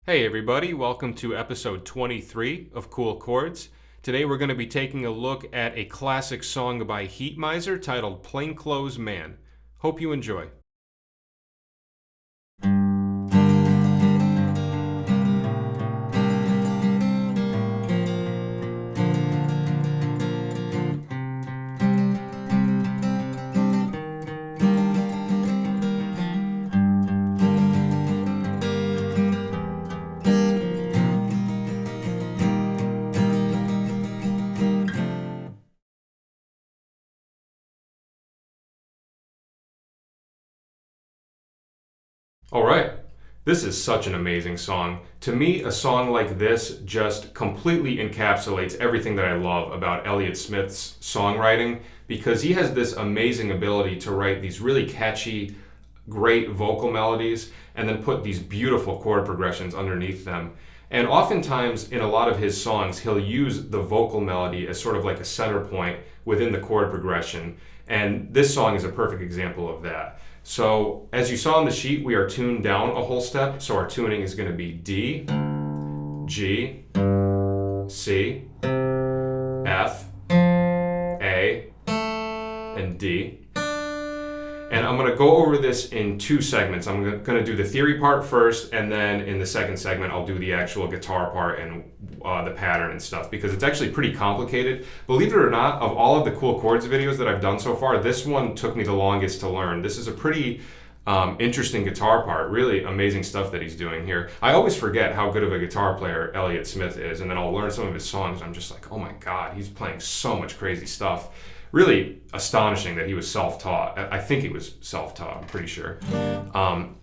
Hey everybody, welcome to episode 23 of Cool Chords. Today we're going to be taking a look at a classic song by Heatmiser titled Plainclothes Man. Hope you enjoy. All right, this is such an amazing song. To me, a song like this just completely encapsulates everything that I love about Elliott Smith's songwriting because he has this amazing ability to write these really catchy, great vocal melodies and then put these beautiful chord progressions underneath them. And oftentimes in a lot of his songs, he'll use the vocal melody as sort of like a center point within the chord progression. And this song is a perfect example of that. So as you saw on the sheet, we are tuned down a whole step. So our tuning is going to be D, G, C, F, A, and D. And I'm going to go over this in two segments. I'm going to do the theory part first, and then in the second segment, I'll do the actual guitar part and the pattern and stuff, because it's actually pretty complicated. Believe it or not, of all of the Cool Chords videos that I've done so far, this one took me the longest to learn. This is a pretty interesting guitar part. Really amazing stuff that he's doing here. I always forget how good of a guitar player Elliott Smith is, and then I'll learn some of his songs. I'm just like, oh my God, he's playing so much crazy stuff. Really astonishing that he was self-taught. I think he was self-taught, I'm pretty sure.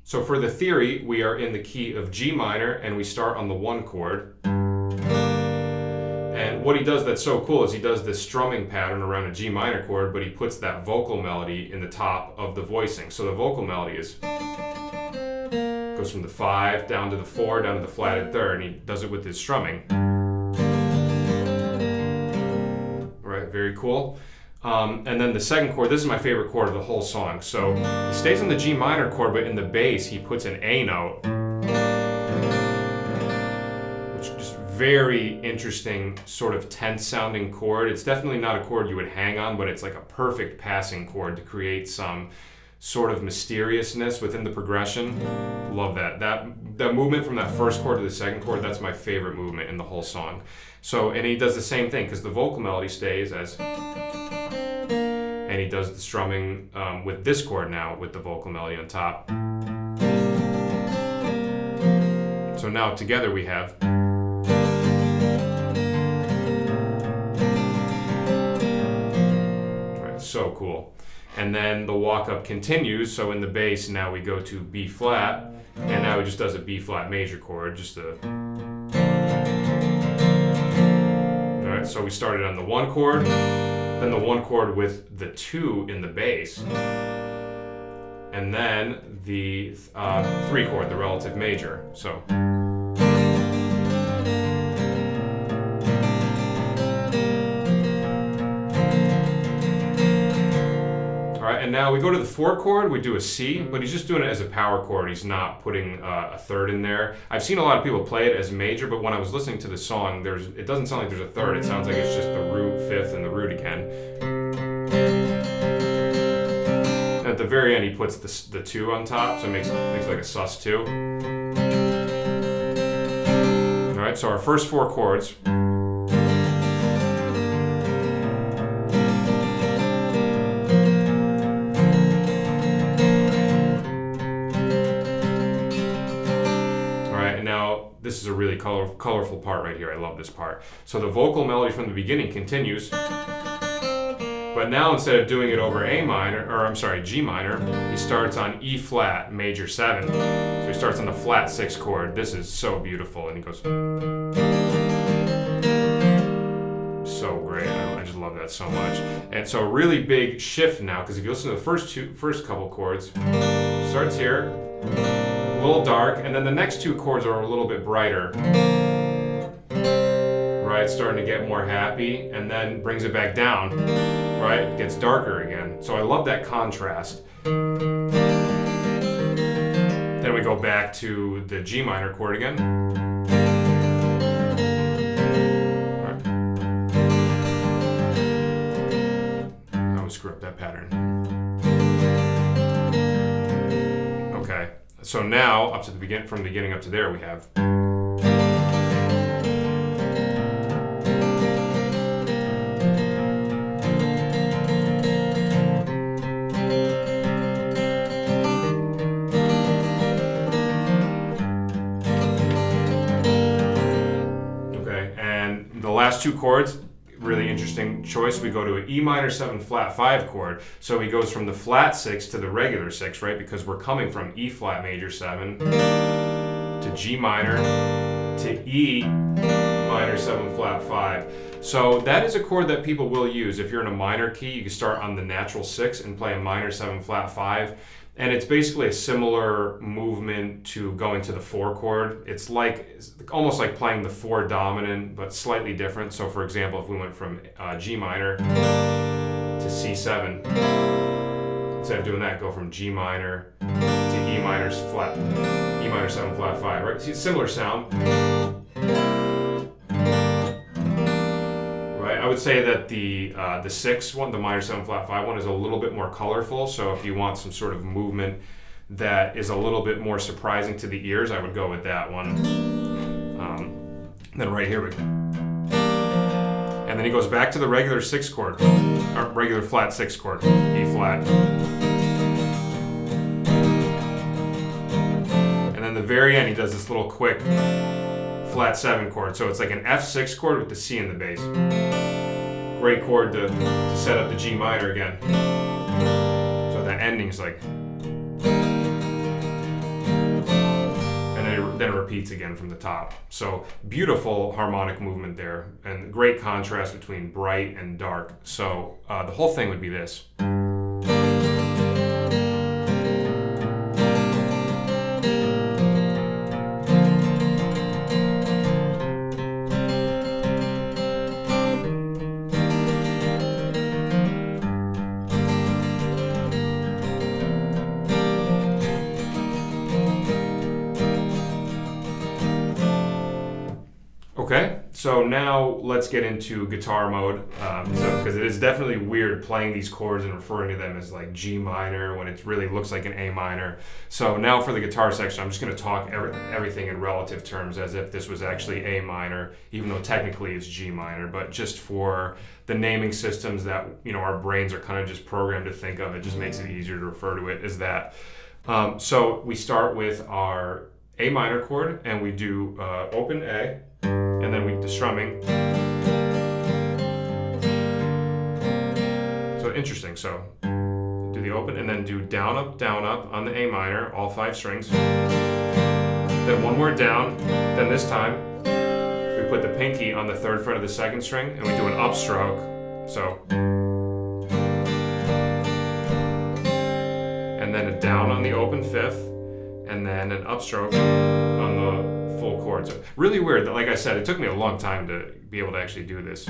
So for the theory, we are in the key of G minor, and we start on the 1 chord. And what he does that's so cool is he does this strumming pattern around a G minor chord, but he puts that vocal melody in the top of the voicing. So the vocal melody goes from the 5 down to the 4, down to the flatted third, and he does it with his strumming. All right, very cool. And then the second chord, this is my favorite chord of the whole song. So he stays on the G minor chord, but in the bass he puts an A note, which is just very interesting, sort of tense sounding chord. It's definitely not a chord you would hang on, but it's like a perfect passing chord to create some sort of mysteriousness within the progression. Love that. That movement from that first chord to the second chord, that's my favorite movement in the whole song. So, and he does the same thing because the vocal melody stays as, and he does the strumming with this chord now with the vocal melody on top. So now together we have. Right, so cool. And then the walk up continues. So in the bass now we go to B flat, and now he just does a B flat major chord, just a. So we started on the 1 chord, then the 1 chord with the 2 in the bass, and then the 3 chord, the relative major. So. And now we go to the 4 chord, we do a C, but he's just doing it as a power chord. He's not putting a third in there. I've seen a lot of people play it as major, but when I was listening to the song, it doesn't sound like there's a third. It sounds like it's just the root, 5th, and the root again. And at the very end, he puts the 2 on top, so it makes like a sus2. All right, so our first 4 chords. This is a really colorful part right here. I love this part. So the vocal melody from the beginning continues, but now instead of doing it over G minor, he starts on E flat major 7. So he starts on the flat 6 chord. This is so beautiful, and he goes so great. I just love that so much. And so a really big shift now, because if you listen to the first couple chords, starts here. A little dark, and then the next 2 chords are a little bit brighter. Right, starting to get more happy, and then brings it back down. Right, it gets darker again. So I love that contrast. Then we go back to the G minor chord again. Right. I always screw up that pattern. Okay, so now up to the beginning, from the beginning up to there, we have. Last two chords, really interesting choice. We go to an E minor 7 flat 5 chord. So he goes from the flat 6 to the regular 6, right? Because we're coming from E flat major 7 to G minor to E minor 7 flat 5. So that is a chord that people will use. If you're in a minor key, you can start on the natural 6 and play a minor 7 flat 5. And it's basically a similar movement to going to the 4 chord. It's almost like playing the 4 dominant, but slightly different. So for example, if we went from G minor to C7, instead of doing that, go from G minor to E minor 7 flat 5, right? See, similar sound. I would say that the 6 one, the minor 7 flat 5 one, is a little bit more colorful. So if you want some sort of movement that is a little bit more surprising to the ears, I would go with that one. Then right here we go. And then he goes back to the regular 6 chord, or regular flat 6 chord, E flat. And then the very end, he does this little quick flat 7 chord. So it's like an F6 chord with the C in the bass. Great chord to set up the G minor again. So that ending is like, and then it repeats again from the top. So beautiful harmonic movement there, and great contrast between bright and dark. So the whole thing would be this. Okay, so now let's get into guitar mode, because it is definitely weird playing these chords and referring to them as like G minor when it really looks like an A minor. So now for the guitar section, I'm just going to talk everything in relative terms as if this was actually A minor, even though technically it's G minor, but just for the naming systems that, you know, our brains are kind of just programmed to think of, it just makes it easier to refer to it as that. So we start with our A minor chord, and we do open A, and then we do strumming. So interesting. So do the open, and then do down up on the A minor, all 5 strings. Then one more down. Then this time we put the pinky on the 3rd fret of the 2nd string, and we do an upstroke. So, and then a down on the open 5th, and then an upstroke on the full chord. So really weird. Like I said, it took me a long time to be able to actually do this.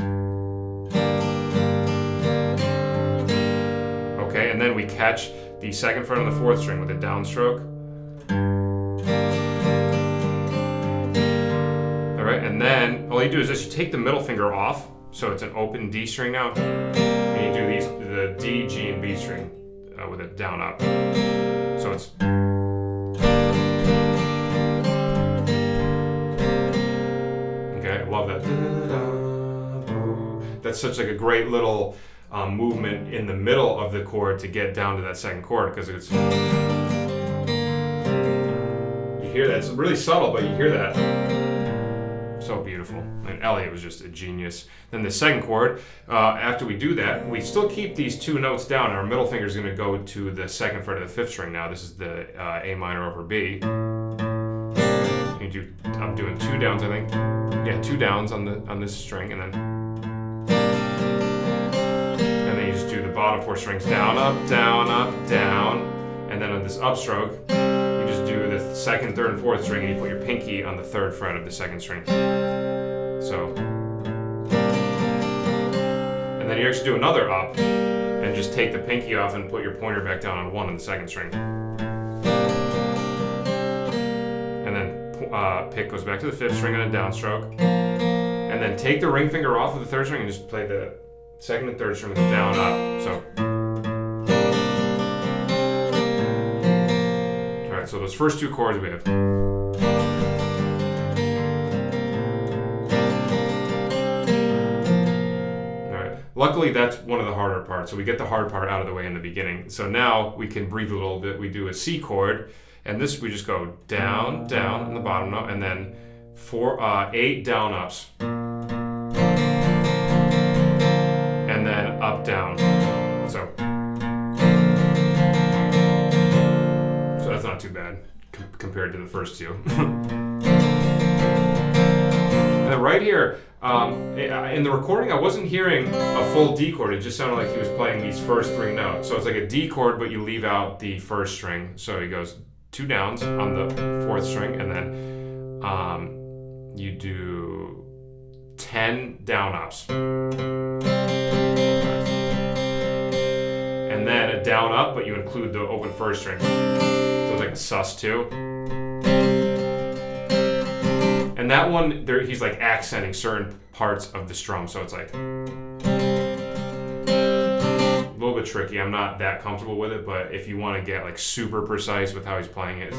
Okay, and then we catch the 2nd fret on the 4th string with a downstroke. All right, and then all you do is this: you take the middle finger off, so it's an open D string now, and you do the D, G, and B string with it down up. So it's. Love that. That's such like a great little movement in the middle of the chord to get down to that 2nd chord, because it's, you hear that. It's really subtle, but you hear that. So beautiful. And Elliott was just a genius. Then the 2nd chord, after we do that, we still keep these 2 notes down. Our middle finger is going to go to the 2nd fret of the 5th string now. This is the A minor over B. I'm doing 2 downs, I think. Yeah, 2 downs on this string, and then you just do the bottom 4 strings down, up, down, and then on this upstroke, you just do the 2nd, 3rd, and 4th string, and you put your pinky on the 3rd fret of the 2nd string. So, and then you actually do another up, and just take the pinky off and put your pointer back down on 1 on the 2nd string. pick goes back to the 5th string on a downstroke. And then take the ring finger off of the 3rd string and just play the 2nd and 3rd string with the down up. So, all right, so those first 2 chords we have. All right, luckily that's one of the harder parts. So we get the hard part out of the way in the beginning. So now we can breathe a little bit. We do a C chord, and this we just go down, down on the bottom note, and then 8 down ups. And then up, down. So that's not too bad compared to the first 2. And then right here, in the recording, I wasn't hearing a full D chord. It just sounded like he was playing these first 3 notes. So it's like a D chord, but you leave out the 1st string. So he goes 2 downs on the 4th string, and then you do 10 down ups. And then a down up, but you include the open 1st string. So it's like a sus2. And that one, he's like accenting certain parts of the strum, so it's like a little bit tricky. I'm not that comfortable with it, but if you want to get like super precise with how he's playing it,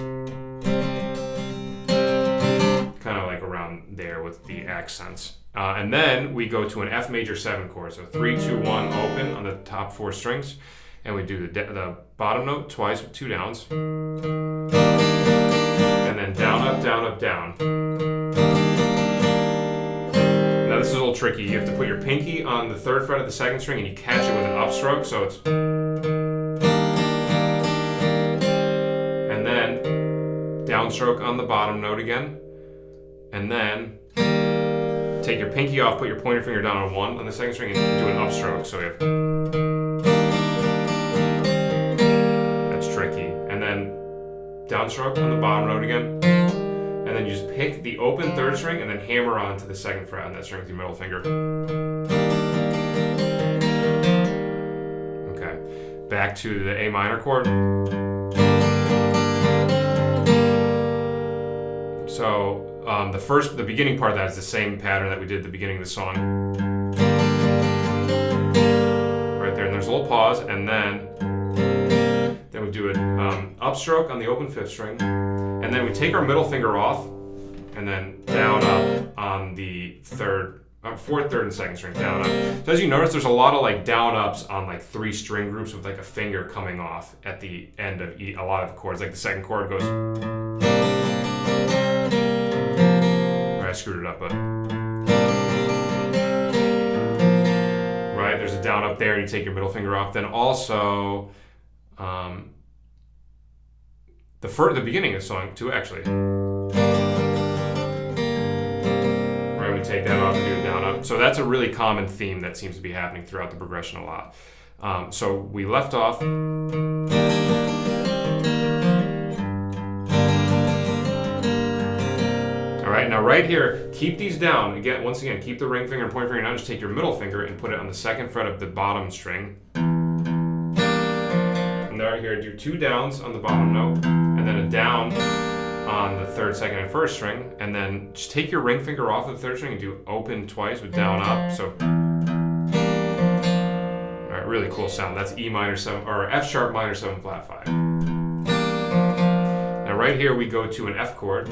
kind of like around there with the accents. And then we go to an F major 7 chord. So 3, 2, 1, open on the top 4 strings. And we do the bottom note twice with 2 downs. And then down, up, down, up, down. Now this is a little tricky. You have to put your pinky on the 3rd fret of the 2nd string and you catch it with an upstroke. So it's... And then downstroke on the bottom note again. And then take your pinky off, put your pointer finger down on 1 on the 2nd string, and do an upstroke. So we have... That's tricky. And then downstroke on the bottom note again. And then you just pick the open 3rd string and then hammer on to the 2nd fret on that string with your middle finger. Okay. Back to the A minor chord. So... the beginning part of that is the same pattern that we did at the beginning of the song. Right there, and there's a little pause, and then we do an upstroke on the open 5th string, and then we take our middle finger off, and then down up on the 4th, 3rd, and 2nd string, down up. So as you notice, there's a lot of like down ups on like 3 string groups with like a finger coming off at the end of a lot of the chords. Like the 2nd chord goes... I screwed it up, but right, there's a down up there and you take your middle finger off. Then also the beginning of the song too, actually, right, we take that off and do a down up. So that's a really common theme that seems to be happening throughout the progression a lot. So we left off. Alright, now right here, keep these down. Again, once again, keep the ring finger and pointer finger down. Just take your middle finger and put it on the 2nd fret of the bottom string. And right here, do 2 downs on the bottom note, and then a down on the 3rd, 2nd, and 1st string. And then just take your ring finger off of the 3rd string and do open twice with down up. So, alright, really cool sound. That's E minor 7, or F sharp minor 7 flat 5. Now right here, we go to an F chord.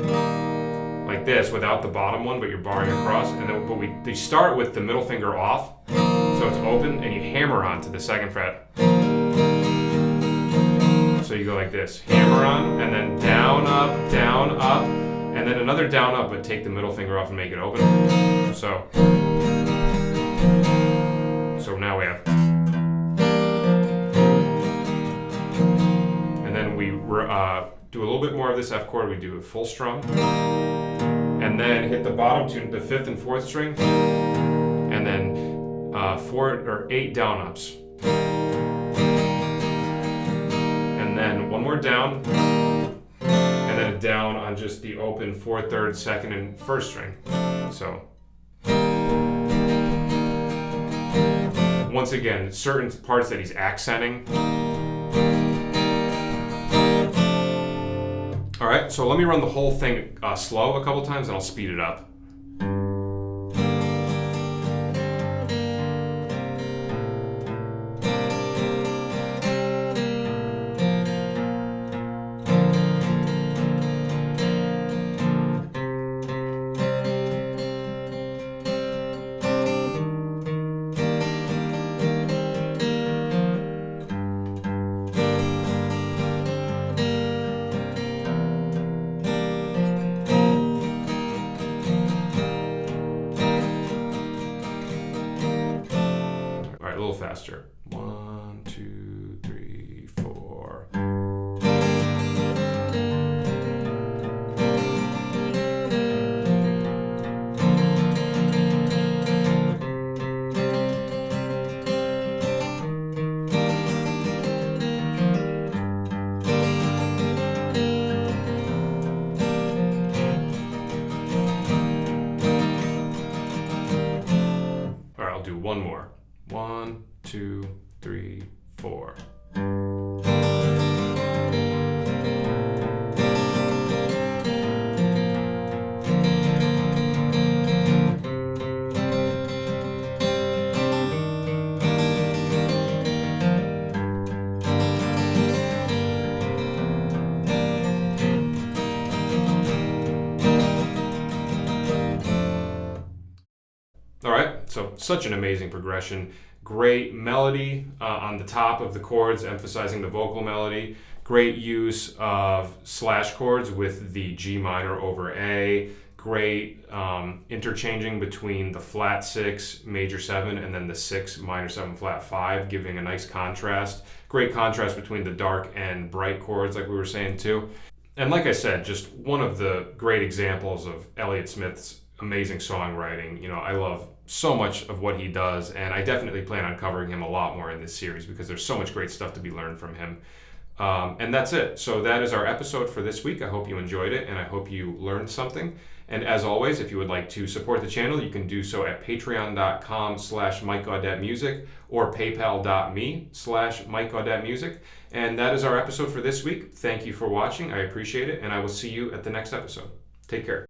Like this, without the bottom one, but you're barring across, and then they start with the middle finger off, so it's open, and you hammer on to the 2nd fret. So you go like this, hammer on, and then down, up, and then another down, up, but take the middle finger off and make it open. So now we have, and then we do a little bit more of this F chord. We do a full strum. And then hit the bottom tune, the 5th and 4th string, and then 8 down ups. And then one more down, and then a down on just the open 4th, 3rd, 2nd, and 1st string. So, once again, certain parts that he's accenting. All right. right, so let me run the whole thing slow a couple times and I'll speed it up. All right, a little faster. 1, 2, 3, 4. All right, I'll do one more. 1, 2, 3, 4. All right, so such an amazing progression. Great melody on the top of the chords, emphasizing the vocal melody. Great use of slash chords with the G minor over A. Great interchanging between the flat 6, major 7, and then the 6, minor 7, flat 5, giving a nice contrast. Great contrast between the dark and bright chords, like we were saying too. And like I said, just one of the great examples of Elliott Smith's amazing songwriting. You know, I love so much of what he does, and I definitely plan on covering him a lot more in this series because there's so much great stuff to be learned from him. And that's it. So that is our episode for this week. I hope you enjoyed it, and I hope you learned something. And as always, if you would like to support the channel, you can do so at patreon.com/MikeGaudetteMusic or paypal.me/MikeGaudetteMusic. And that is our episode for this week. Thank you for watching. I appreciate it, and I will see you at the next episode. Take care.